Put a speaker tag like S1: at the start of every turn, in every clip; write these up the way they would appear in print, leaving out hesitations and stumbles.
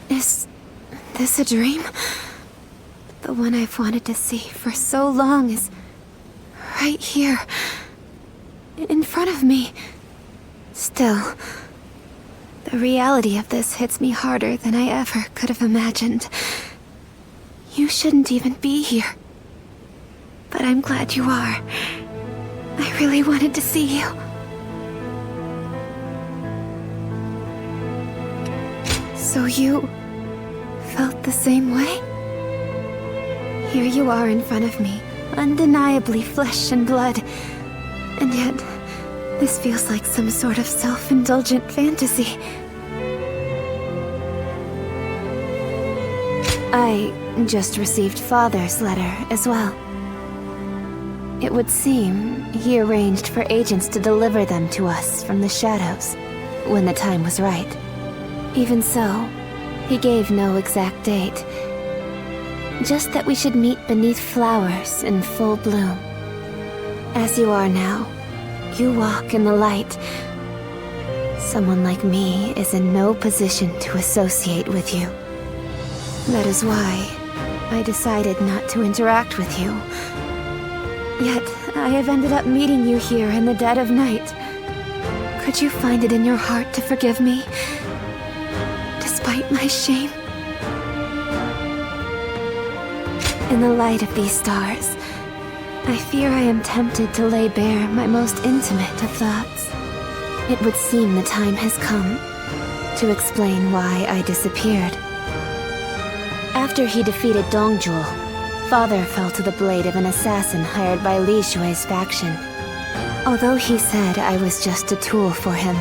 S1: Is this a dream? The one I've wanted to see for so long is right here, in front of me. Still, the reality of this hits me harder than I ever could have imagined. You shouldn't even be here. But I'm glad you are. I really wanted to see you. So you felt the same way? Here you are in front of me, undeniably flesh and blood. And yet, this feels like some sort of self-indulgent fantasy. I just received Father's letter as well. It would seem he arranged for agents to deliver them to us from the shadows when the time was right. Even so, he gave no exact date. Just that we should meet beneath flowers in full bloom. As you are now, you walk in the light. Someone like me is in no position to associate with you. That is why I decided not to interact with you. Yet, I have ended up meeting you here in the dead of night. Could you find it in your heart to forgive me? Despite my shame? In the light of these stars, I fear I am tempted to lay bare my most intimate of thoughts. It would seem the time has come to explain why I disappeared. After he defeated Dongjul, Father fell to the blade of an assassin hired by Li Shui's faction. Although he said I was just a tool for him,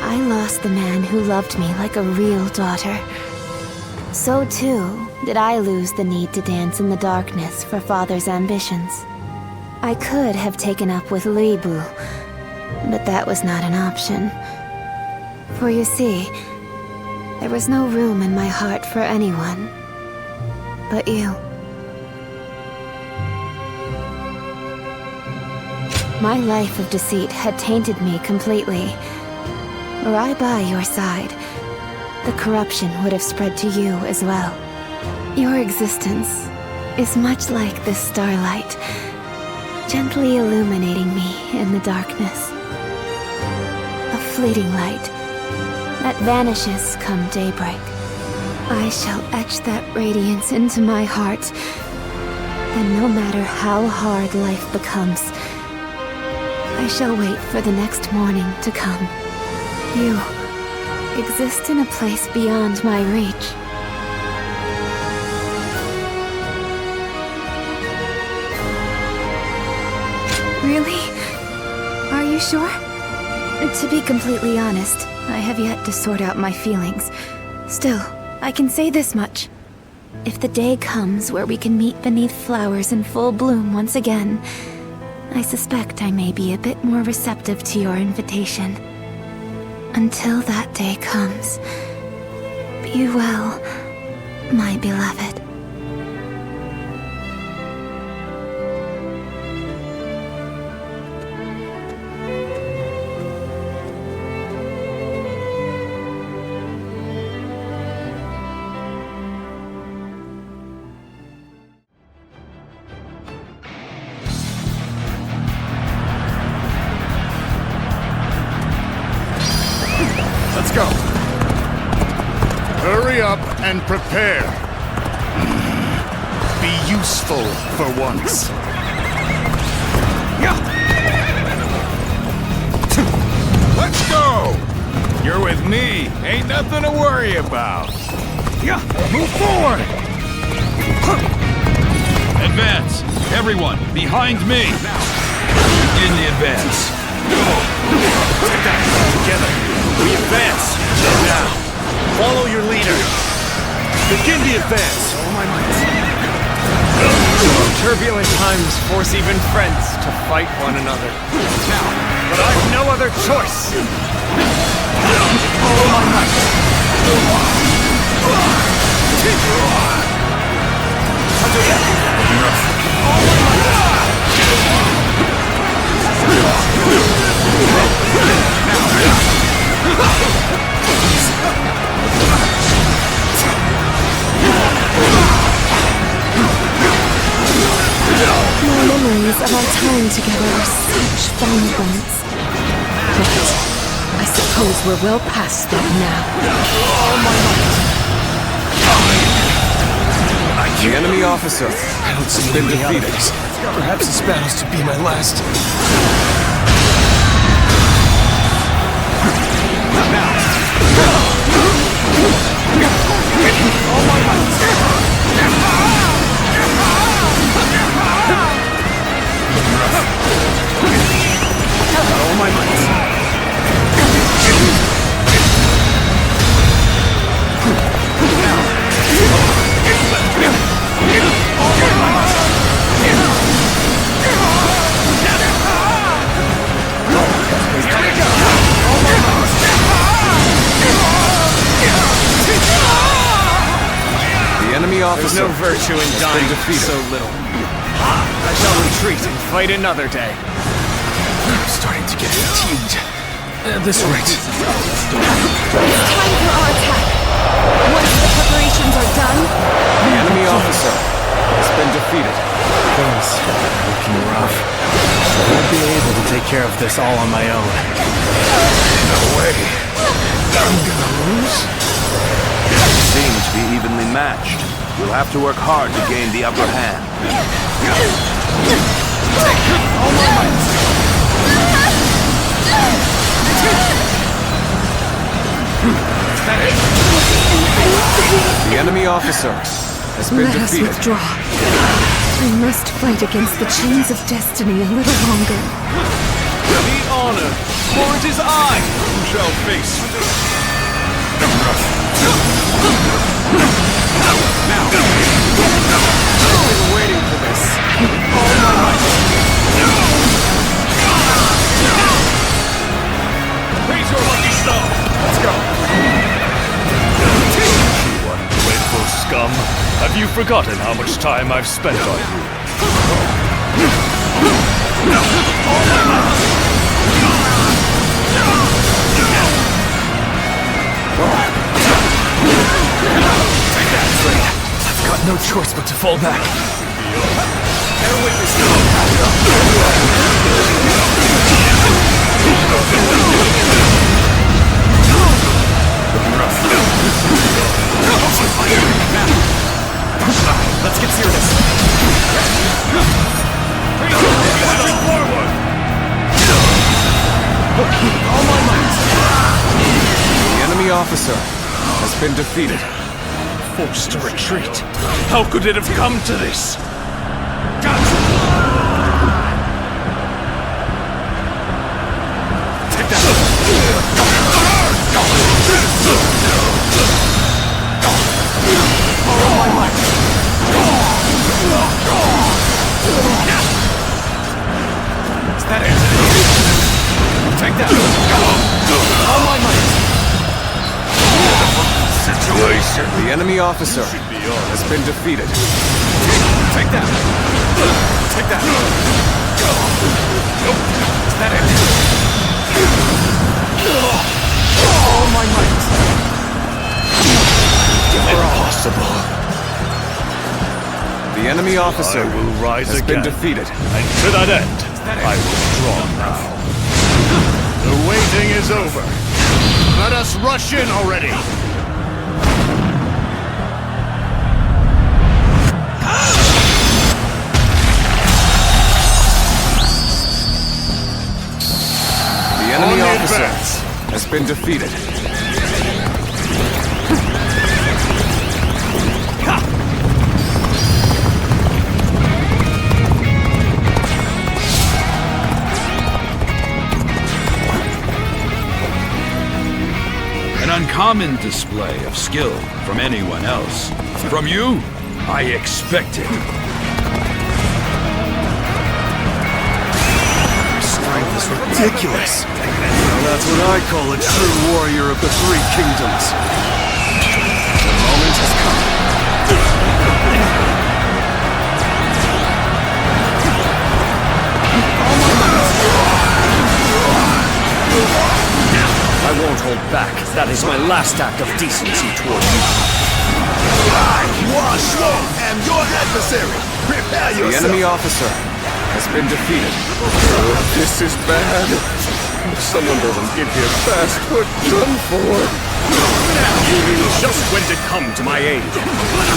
S1: I lost the man who loved me like a real daughter. So too did I lose the need to dance in the darkness for Father's ambitions. I could have taken up with Li Bu, but that was not an option. For you see, there was no room in my heart for anyone but you. My life of deceit had tainted me completely. Were I by your side, the corruption would have spread to you as well. Your existence is much like this starlight, gently illuminating me in the darkness. A fleeting light that vanishes come daybreak. I shall etch that radiance into my heart, and no matter how hard life becomes, I shall wait for the next morning to come. You exist in a place beyond my reach. Really? Are you sure? To be completely honest, I have yet to sort out my feelings. Still, I can say this much. If the day comes where we can meet beneath flowers in full bloom once again, I suspect I may be a bit more receptive to your invitation. Until that day comes, be well, my beloved.
S2: Let's go. Hurry up and prepare. Be useful for once. Let's go! You're with me. Ain't nothing to worry about. Move forward!
S3: Advance! Everyone, behind me! In the advance.
S2: Take that together. We advance. Now, follow your leader. Begin the advance. Oh my might.
S4: Turbulent times force even friends to fight one another. Now, but I've no other choice.
S2: Oh my might.
S1: memories of our time together are such fond ones.
S5: But I suppose we're well past that now.
S4: The enemy officer
S2: I don't see
S4: has been
S2: any
S4: defeated.
S2: others. Perhaps this battle's to be my last.
S4: All my might. The enemy officer.
S2: There's no virtue in dying
S4: defeated.
S2: so little.
S4: I shall retreat and fight another day.
S2: I'm starting to get fatigued. At this rate.
S1: It's time for our attack. Once the preparations are done,
S4: The enemy officer has been defeated.
S2: Things are looking rough. I won't be able to take care of this all on my own. No way. I'm gonna lose?
S6: Seem to be evenly matched. You'll have to work hard to gain the upper hand.
S4: The enemy officer has been
S1: let us
S4: defeated.
S1: withdraw. I must fight against the chains of destiny a little longer.
S2: Be honored, for it is I who shall face.
S4: I've been waiting for this. All my might.
S2: Raise your lucky star.
S4: Let's go.
S2: You ungrateful scum. Have you forgotten how much time I've spent on you? I've got no choice but to fall back.
S4: Let's get serious. All my might. The enemy officer has been defeated.
S2: Forced to retreat. How could it have come to this?
S4: Take that. All my might. Is that it? Take that. All my might.
S6: Situation.
S4: The enemy officer has been defeated. Take that. Take that. Is that it? All my might.
S2: Impossible.
S4: The enemy officer
S2: I will rise
S4: has
S2: again.
S4: been defeated.
S2: And to that end, I withdraw now. The waiting is over. Let us rush in already.
S4: The enemy
S2: On the
S4: officer
S2: advance.
S4: has been defeated.
S3: An uncommon display of skill from anyone else. From you, I expect it.
S2: Strength is ridiculous. Now that's what I call a true warrior of the Three Kingdoms.
S4: The moment has come.
S6: I won't hold back. That is my last act of decency toward you.
S2: I, Washwo, am your adversary. Prepare
S4: The enemy officer has
S6: has been defeated.
S7: This is bad. If someone doesn't get here fast, we're done for.
S4: You knew just when to come to my aid.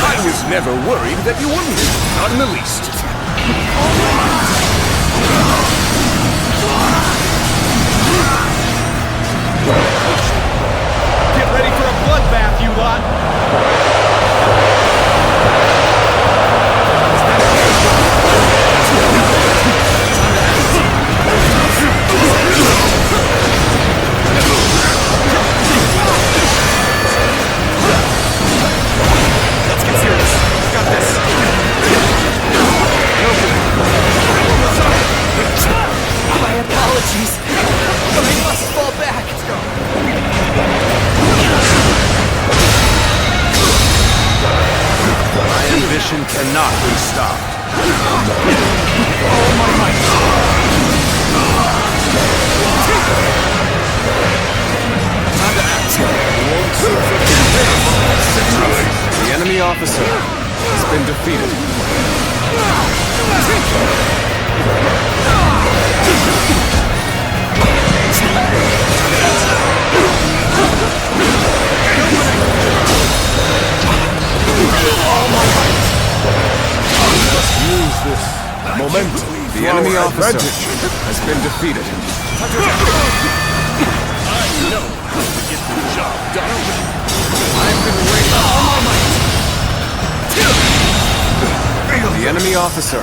S4: I was never worried that you wouldn't. Not in the least. Get ready for a bloodbath, you lot! Let's get serious. Got this. My apologies. But I must fall back. Let's go.
S6: My ambition cannot be stopped.
S4: All my might. Time to act.
S6: The enemy officer has been defeated.
S7: Use this momentum.
S6: The enemy officer has been defeated.
S4: I know how to get the job done. I've been waiting all my might.
S6: The enemy officer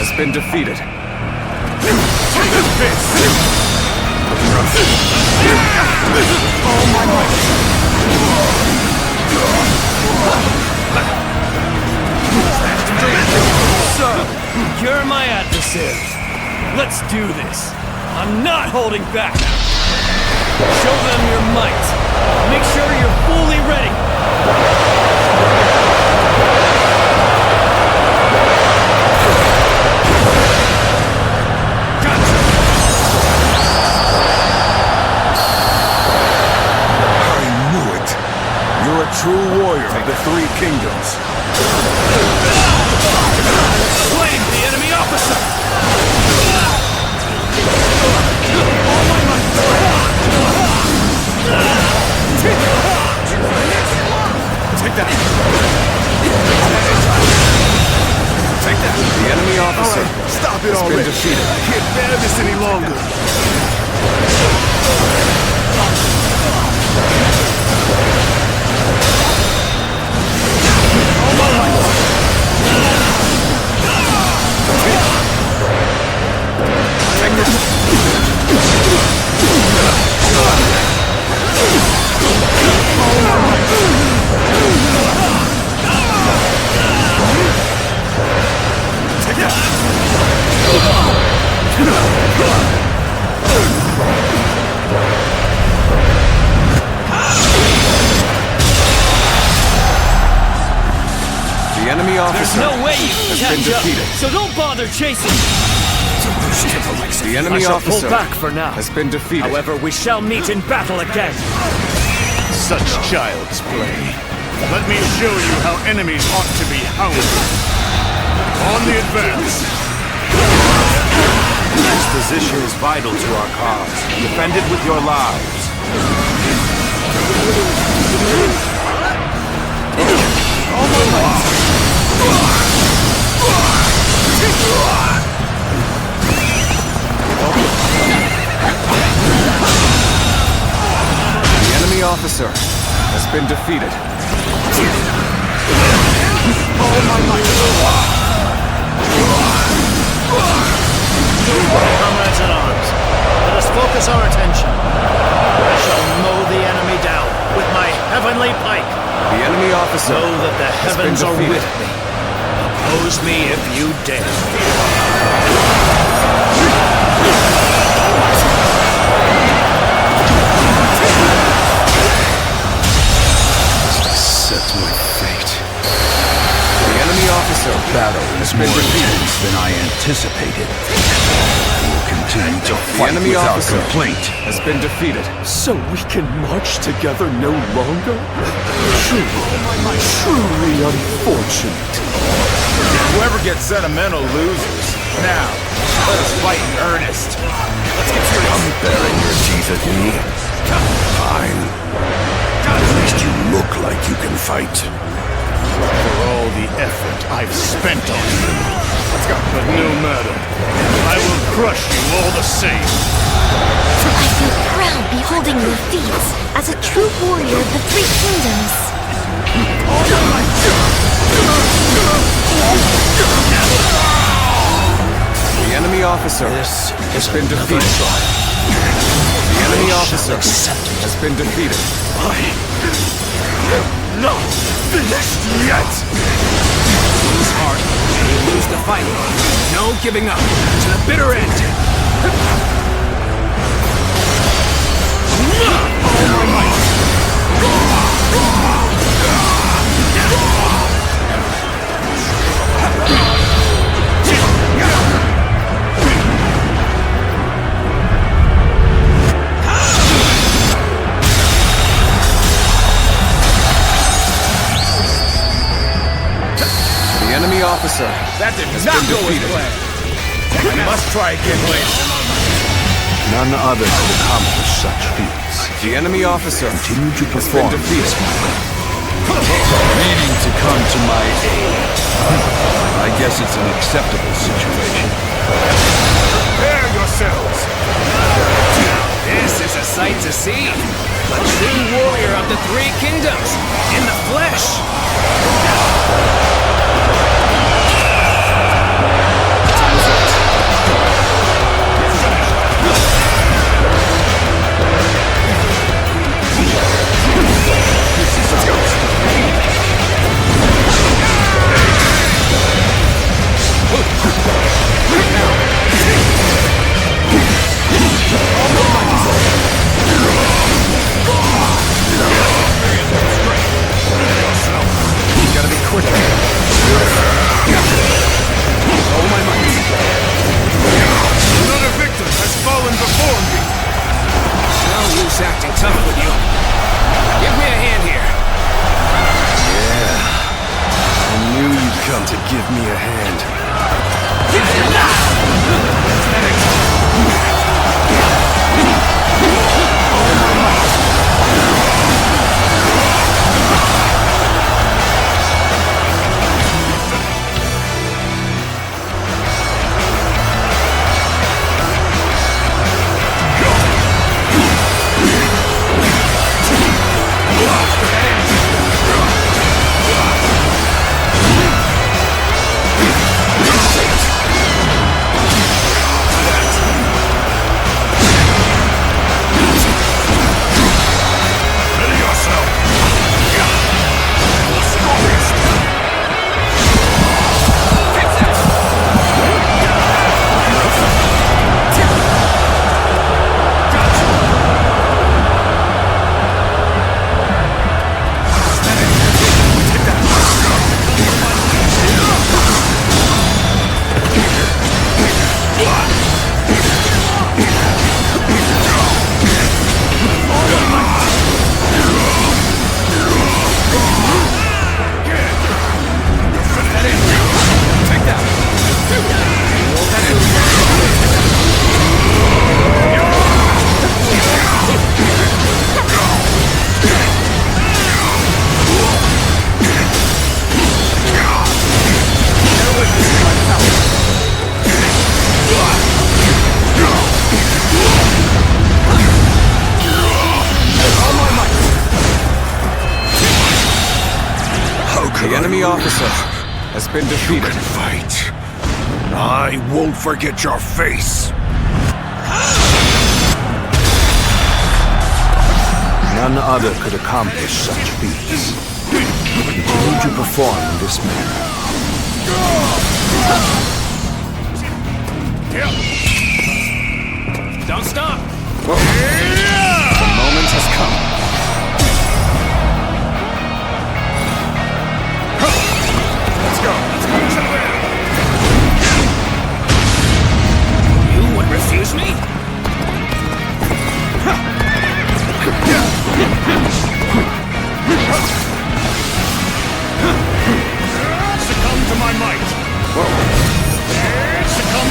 S6: has been defeated.
S4: Take this! All my might. So, you're my adversary. Let's do this. I'm not holding back. Show them your might. Make sure you're fully ready.
S7: You're a true warrior of the Three Kingdoms.
S4: Claim the enemy officer! Take that! Take that!
S6: The enemy officer
S7: Stop it
S6: has been
S7: already.
S6: defeated.
S7: I can't bear this any longer.
S6: The enemy officer
S4: There's no way you
S6: has
S4: can
S6: been
S4: catch up,
S6: defeated.
S4: so don't bother chasing.
S6: The enemy
S4: I shall
S6: officer
S4: pull back for now.
S6: has been defeated.
S4: However, we shall meet in battle again.
S7: Such child's play. Let me show you how enemies ought to be hounded. On the advance.
S6: This position is vital to our cause. Defend it with your lives. The enemy officer has been defeated.
S8: Comrades at arms, let us focus our attention. I shall mow the enemy down with my heavenly pike.
S6: The enemy officer
S8: Know that the
S6: has been
S8: heavens are
S6: defeated.
S8: with me. Oppose me if you dare.
S3: Set my fate.
S6: The enemy officer
S3: Battle
S6: has
S3: is
S6: been
S3: more
S6: defeated.
S3: intense than I anticipated. We will continue to fight
S6: enemy
S3: without
S6: officer
S3: complaint.
S6: has been defeated.
S7: So we can march together no longer? Truly unfortunate.
S9: Whoever gets sentimental loses.
S6: Now, let us fight in earnest. Let's get serious.
S9: I'm baring your teeth at me. Fine. At least you look like you can fight.
S7: For all the effort I've spent on you. Let's go. But no matter. I will crush you all the same.
S1: I feel proud beholding your feats as a true warrior of the Three Kingdoms.
S2: The enemy officer has been defeated. The enemy officer has been defeated.
S9: Not finished yet!
S2: Lose heart, and you lose the fight. No giving up to the bitter end. The enemy officer
S6: That did
S2: has
S6: not
S2: been
S6: go as
S2: defeated.
S6: planned. I must try again later.
S9: None other could accomplish such feats.
S2: The enemy officer
S9: Continue to
S2: has been
S9: perform.
S2: defeated.
S3: Needing to come to my aid. I guess it's an acceptable situation.
S6: Prepare yourselves.
S4: This is a sight to see. A true warrior of the Three Kingdoms, in the flesh.
S2: Gotta be quicker. All my might.
S7: Another victim has fallen before me.
S4: No use acting tough with you. Give me a hand here.
S9: I knew you'd come to give me a hand.
S2: The enemy officer has been defeated.
S9: Fight. I won't forget your face. None other could accomplish such feats. Continue to perform in this manner.
S4: Don't stop.
S2: The moment has come.
S4: You would refuse me?
S7: Succumb to my might. Succumb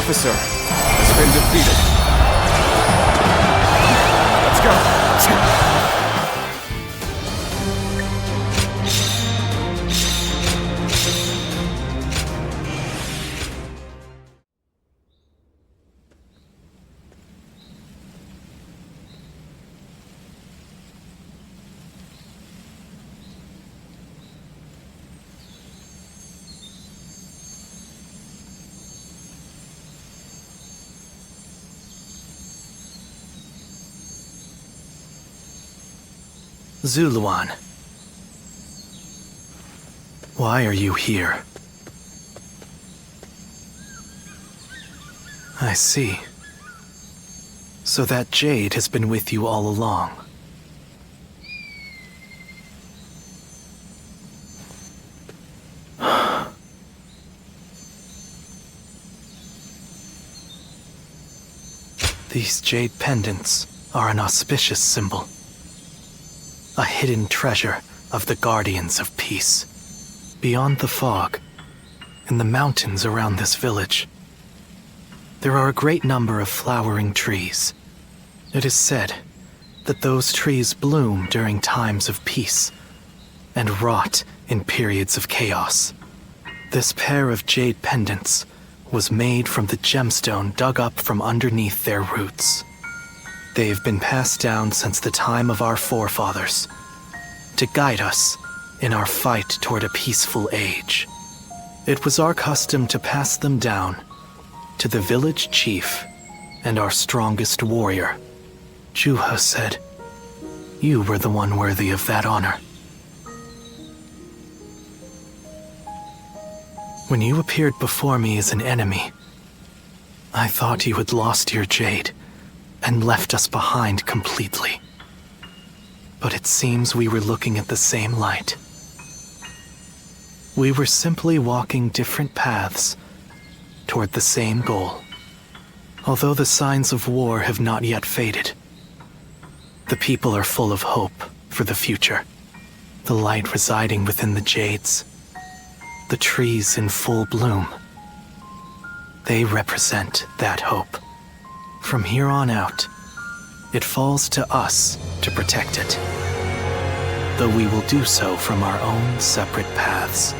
S2: officer has been defeated. Let's go.
S10: Zuluan. Why are you here? I see. So that jade has been with you all along. These jade pendants are an auspicious symbol. A hidden treasure of the Guardians of Peace. Beyond the fog, in the mountains around this village, there are a great number of flowering trees. It is said that those trees bloom during times of peace and rot in periods of chaos. This pair of jade pendants was made from the gemstone dug up from underneath their roots. They have been passed down since the time of our forefathers to guide us in our fight toward a peaceful age. It was our custom to pass them down to the village chief and our strongest warrior. Juha said, you were the one worthy of that honor. When you appeared before me as an enemy, I thought you had lost your jade and left us behind completely. But it seems we were looking at the same light. We were simply walking different paths toward the same goal. Although the signs of war have not yet faded, the people are full of hope for the future. The light residing within the jades, the trees in full bloom, they represent that hope. From here on out, it falls to us to protect it, though we will do so from our own separate paths.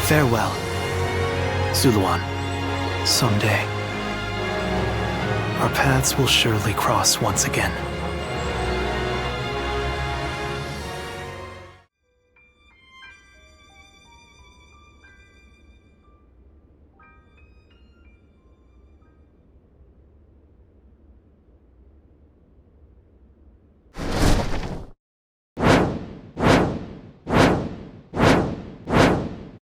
S10: Farewell, Zuluan. Someday, our paths will surely cross once again.